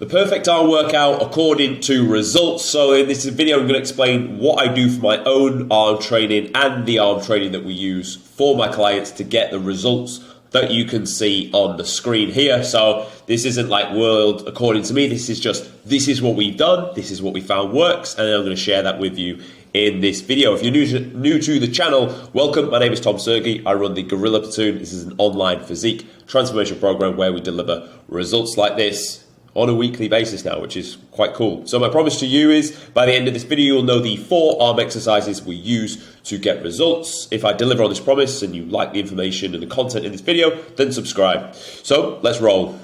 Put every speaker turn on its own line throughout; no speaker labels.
The perfect arm workout according to results. So in this video, I'm going to explain what I do for my own arm training and the arm training that we use for my clients to get the results that you can see on the screen here. So this isn't like world according to me. This is what we've done. This is what we found works. And then I'm going to share that with you in this video. If you're new to the channel, welcome. My name is Tom Sergi. I run the Gorilla Platoon. This is an online physique transformation program where we deliver results like this on a weekly basis now, which is quite cool. So my promise to you is by the end of this video, you'll know the 4 arm exercises we use to get results. If I deliver on this promise and you like the information and the content in this video, then subscribe. So let's roll.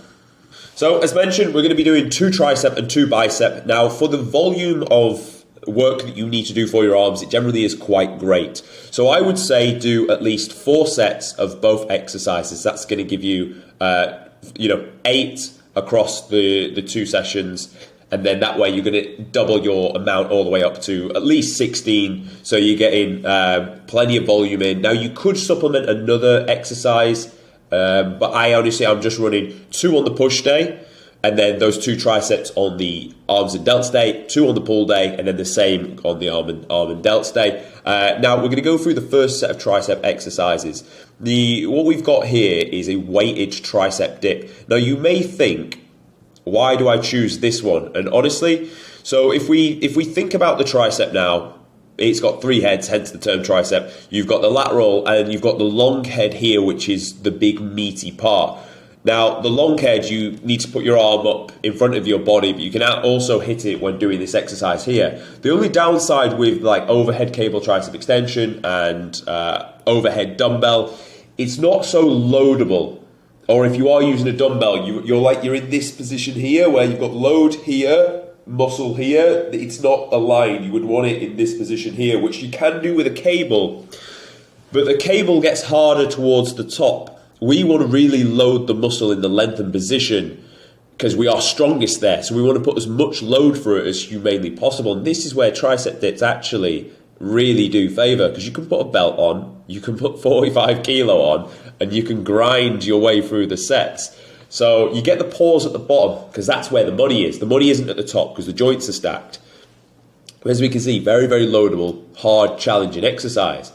So as mentioned, we're going to be doing 2 tricep and 2 bicep. Now for the volume of work that you need to do for your arms, it generally is quite great. So I would say do at least 4 sets of both exercises. That's going to give you, 8 across the 2 sessions, and then that way you're going to double your amount all the way up to at least 16, so you're getting plenty of volume in. Now you could supplement another exercise, but I'm just running 2 on the push day, and then those 2 triceps on the arms and delts day, 2 on the pull day, and then the same on the arm and delts day. Now we're going to go through the first set of tricep exercises. What we've got here is a weighted tricep dip. Now you may think, why do I choose this one? And honestly, so if we think about the tricep now, it's got 3 heads, hence the term tricep. You've got the lateral and you've got the long head here, which is the big meaty part. Now, the long head, you need to put your arm up in front of your body, but you can also hit it when doing this exercise here. The only downside with like overhead cable tricep extension and overhead dumbbell, it's not so loadable. Or if you are using a dumbbell, you're in this position here where you've got load here, muscle here. It's not aligned. You would want it in this position here, which you can do with a cable, but the cable gets harder towards the top. We want to really load the muscle in the lengthened position because we are strongest there. So we want to put as much load through it as humanly possible. And this is where tricep dips actually really do favor, because you can put a belt on, you can put 45 kilo on, and you can grind your way through the sets. So you get the pause at the bottom because that's where the money is. The money isn't at the top because the joints are stacked. As we can see, very, very loadable, hard, challenging exercise.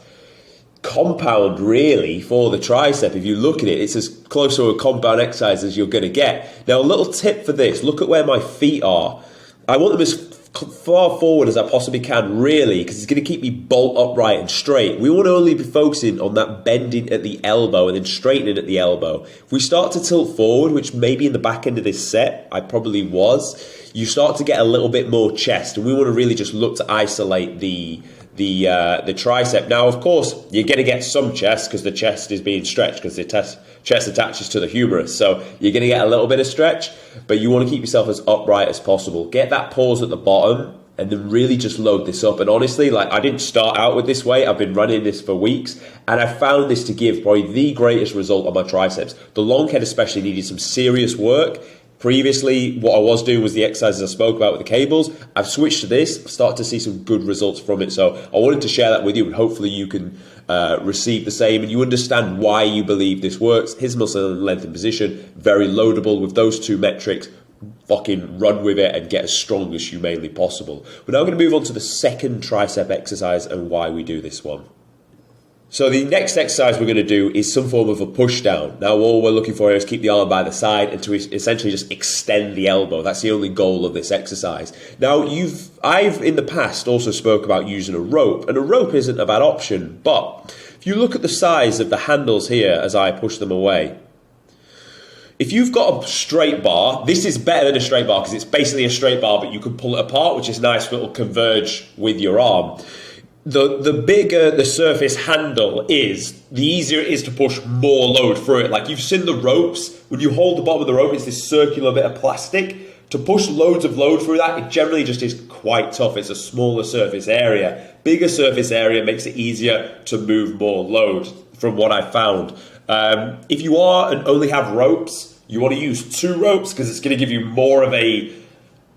Compound really for the tricep. If you look at it, it's as close to a compound exercise as you're going to get. Now a little tip for this, look at where my feet are. I want them as far forward as I possibly can, really, because it's going to keep me bolt upright and straight. We want to only be focusing on that bending at the elbow and then straightening at the elbow. If we start to tilt forward, which maybe in the back end of this set I probably was, you start to get a little bit more chest, and we want to really just look to isolate the tricep. Now, of course, you're going to get some chest because the chest is being stretched because the chest attaches to the humerus. So you're going to get a little bit of stretch, but you want to keep yourself as upright as possible. Get that pause at the bottom and then really just load this up. And honestly, like, I didn't start out with this weight. I've been running this for weeks, and I found this to give probably the greatest result on my triceps. The long head especially needed some serious work. Previously, what I was doing was the exercises I spoke about with the cables. I've switched to this, started to see some good results from it. So I wanted to share that with you, and hopefully you can receive the same and you understand why you believe this works. His muscle and length and position, very loadable with those 2 metrics. Fucking run with it and get as strong as humanly possible. We're now going to move on to the second tricep exercise and why we do this one. So the next exercise we're going to do is some form of a push down. Now all we're looking for here is keep the arm by the side and to essentially just extend the elbow. That's the only goal of this exercise. Now I've in the past also spoke about using a rope, and a rope isn't a bad option, but if you look at the size of the handles here as I push them away, if you've got a straight bar, this is better than a straight bar because it's basically a straight bar, but you can pull it apart, which is nice, but it'll converge with your arm. The bigger the surface handle is, the easier it is to push more load through it. Like you've seen the ropes, when you hold the bottom of the rope, it's this circular bit of plastic. To push loads of load through that, it generally just is quite tough. It's a smaller surface area. Bigger surface area makes it easier to move more load, from what I found. If you are and only have ropes, you want to use 2 ropes because it's going to give you more of a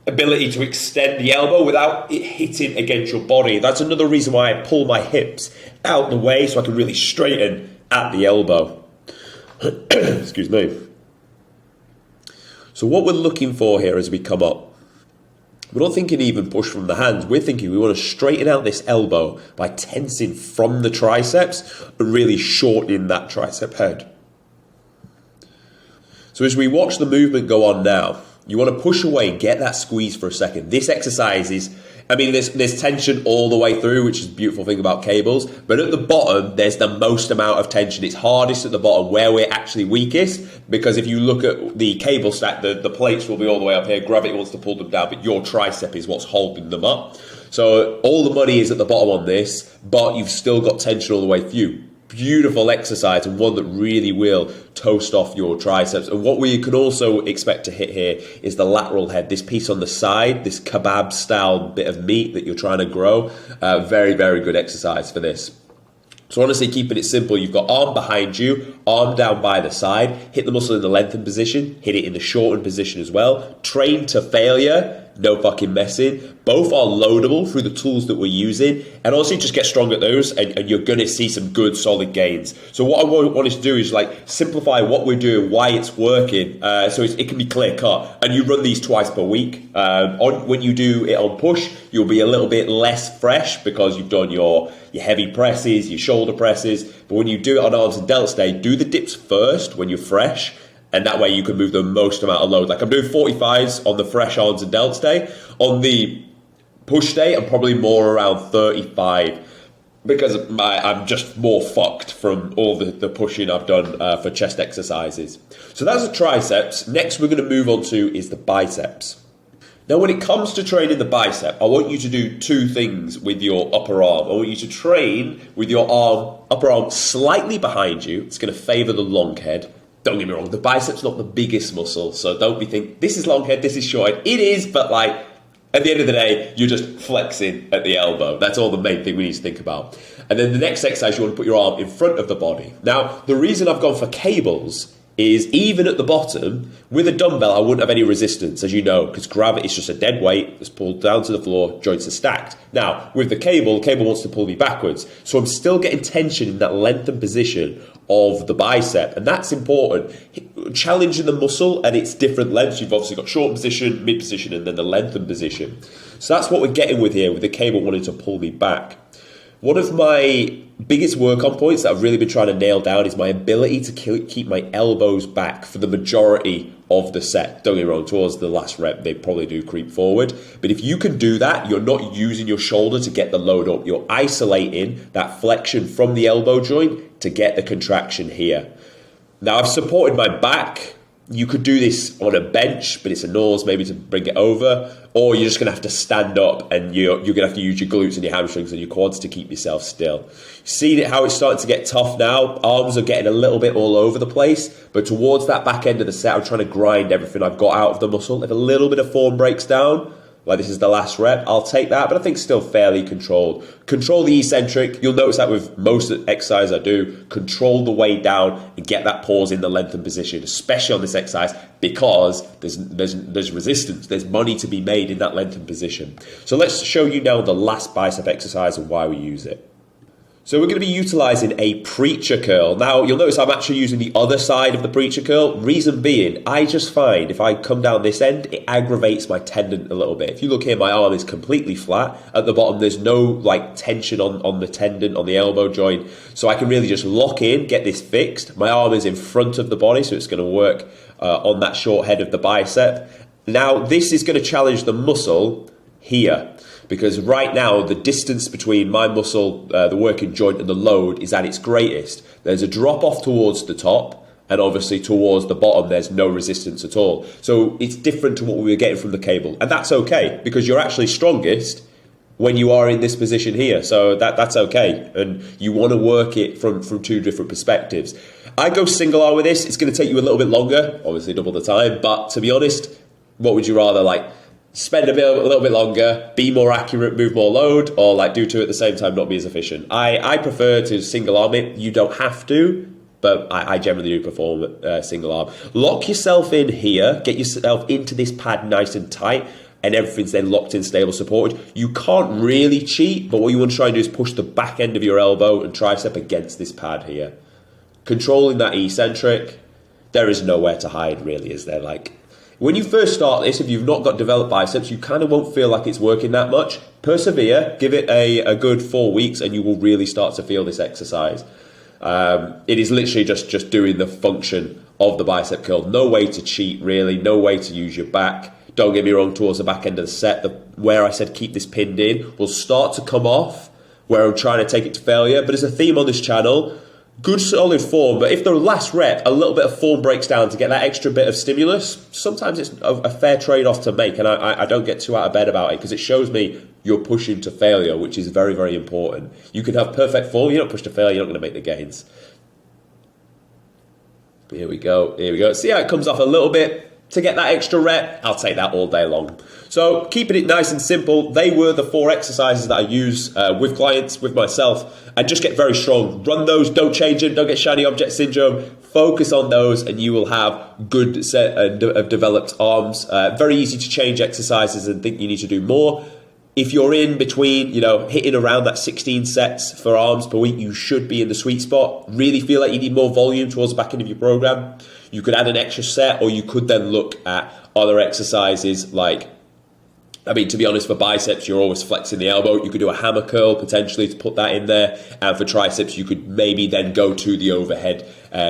ability to extend the elbow without it hitting against your body. That's another reason why I pull my hips out the way so I can really straighten at the elbow. Excuse me. So what we're looking for here as we come up, we're not thinking even push from the hands. We're thinking we want to straighten out this elbow by tensing from the triceps and really shortening that tricep head. So as we watch the movement go on now, you want to push away and get that squeeze for a second. This exercise is, there's tension all the way through, which is a beautiful thing about cables. But at the bottom, there's the most amount of tension. It's hardest at the bottom where we're actually weakest. Because if you look at the cable stack, the plates will be all the way up here. Gravity wants to pull them down, but your tricep is what's holding them up. So all the money is at the bottom on this, but you've still got tension all the way through. Beautiful exercise, and one that really will toast off your triceps. And what we can also expect to hit here is the lateral head, this piece on the side, this kebab style bit of meat that you're trying to grow. Very, very good exercise for this. So honestly, keeping it simple, you've got arm behind you, arm down by the side, hit the muscle in the lengthened position, hit it in the shortened position as well. Train to failure, no fucking messing. Both are loadable through the tools that we're using, and also just get strong at those, and you're going to see some good solid gains. So what I wanted to do is simplify what we're doing, why it's working, so it can be clear cut. And you run these twice per week. When you do it on push, you'll be a little bit less fresh because you've done your heavy presses, your shoulder presses. But when you do it on arms and delts day, do the dips first when you're fresh. And that way you can move the most amount of load. Like I'm doing 45s on the fresh arms and delts day. On the push day, I'm probably more around 35 because I'm just more fucked from all the pushing I've done for chest exercises. So that's the triceps. Next we're going to move on to is the biceps. Now, when it comes to training the bicep, I want you to do two things with your upper arm. I want you to train with your upper arm slightly behind you. It's going to favour the long head. Don't get me wrong, the bicep's not the biggest muscle, so don't be thinking, this is long head, this is short head. It is, but at the end of the day, you're just flexing at the elbow. That's all the main thing we need to think about. And then the next exercise, you want to put your arm in front of the body. Now, the reason I've gone for cables is even at the bottom, with a dumbbell, I wouldn't have any resistance, as you know, because gravity is just a dead weight. It's pulled down to the floor, joints are stacked. Now, with the cable wants to pull me backwards. So I'm still getting tension in that lengthened position of the bicep, and that's important. Challenging the muscle at its different lengths. You've obviously got short position, mid position, and then the lengthened position. So that's what we're getting with here, with the cable wanting to pull me back. One of my biggest work-on points that I've really been trying to nail down is my ability to keep my elbows back for the majority of the set. Don't get me wrong, towards the last rep, they probably do creep forward. But if you can do that, you're not using your shoulder to get the load up. You're isolating that flexion from the elbow joint to get the contraction here. Now, I've supported my back. You could do this on a bench, but it's a nose maybe to bring it over, or you're just going to have to stand up and you're going to have to use your glutes and your hamstrings and your quads to keep yourself still. See how it's starting to get tough now? Arms are getting a little bit all over the place, but towards that back end of the set, I'm trying to grind everything I've got out of the muscle. If a little bit of form breaks down, like this is the last rep, I'll take that, but I think still fairly controlled. Control the eccentric. You'll notice that with most exercise I do, control the way down and get that pause in the lengthened position, especially on this exercise, because there's resistance. There's money to be made in that lengthened position. So let's show you now the last bicep exercise and why we use it. So we're going to be utilising a preacher curl. Now, you'll notice I'm actually using the other side of the preacher curl. Reason being, I just find if I come down this end, it aggravates my tendon a little bit. If you look here, my arm is completely flat. At the bottom, there's no tension on the tendon, on the elbow joint. So I can really just lock in, get this fixed. My arm is in front of the body, so it's going to work on that short head of the bicep. Now, this is going to challenge the muscle here. Because right now, the distance between my muscle, the working joint, and the load is at its greatest. There's a drop off towards the top, and obviously towards the bottom, there's no resistance at all. So it's different to what we were getting from the cable. And that's okay, because you're actually strongest when you are in this position here. So that's okay. And you want to work it from two different perspectives. I go single arm with this. It's going to take you a little bit longer, obviously double the time. But to be honest, what would you rather spend a little bit longer, be more accurate, move more load, or do two at the same time, not be as efficient? I prefer to single arm it. You don't have to, but I generally do perform single arm. Lock yourself in here, get yourself into this pad nice and tight, and everything's then locked in, stable, supported. You can't really cheat, but what you want to try and do is push the back end of your elbow and tricep against this pad here. Controlling that eccentric. There is nowhere to hide, really, is there? When you first start this, if you've not got developed biceps, you kind of won't feel like it's working that much. Persevere, give it a good 4 weeks, and you will really start to feel this exercise. It is literally just doing the function of the bicep curl. No way to cheat, really. No way to use your back. Don't get me wrong, towards the back end of the set, where I said keep this pinned in will start to come off, where I'm trying to take it to failure. But as a theme on this channel, good solid form, but if the last rep, a little bit of form breaks down to get that extra bit of stimulus, sometimes it's a fair trade-off to make, and I don't get too out of bed about it, because it shows me you're pushing to failure, which is very, very important. You can have perfect form, you don't push to failure, you're not going to make the gains. Here we go. See how it comes off a little bit? To get that extra rep, I'll take that all day long. So keeping it nice and simple, they were the 4 exercises that I use with clients, with myself, and just get very strong. Run those, don't change them, don't get shiny object syndrome. Focus on those and you will have good set of developed arms. Very easy to change exercises and think you need to do more. If you're in between, hitting around that 16 sets for arms per week, you should be in the sweet spot. Really feel like you need more volume towards the back end of your program. You could add an extra set, or you could then look at other exercises like, to be honest, for biceps, you're always flexing the elbow. You could do a hammer curl potentially to put that in there. And for triceps, you could maybe then go to the overhead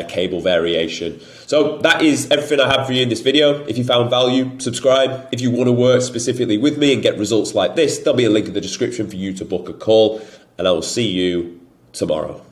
cable variation. So that is everything I have for you in this video. If you found value, subscribe. If you want to work specifically with me and get results like this, there'll be a link in the description for you to book a call. And I will see you tomorrow.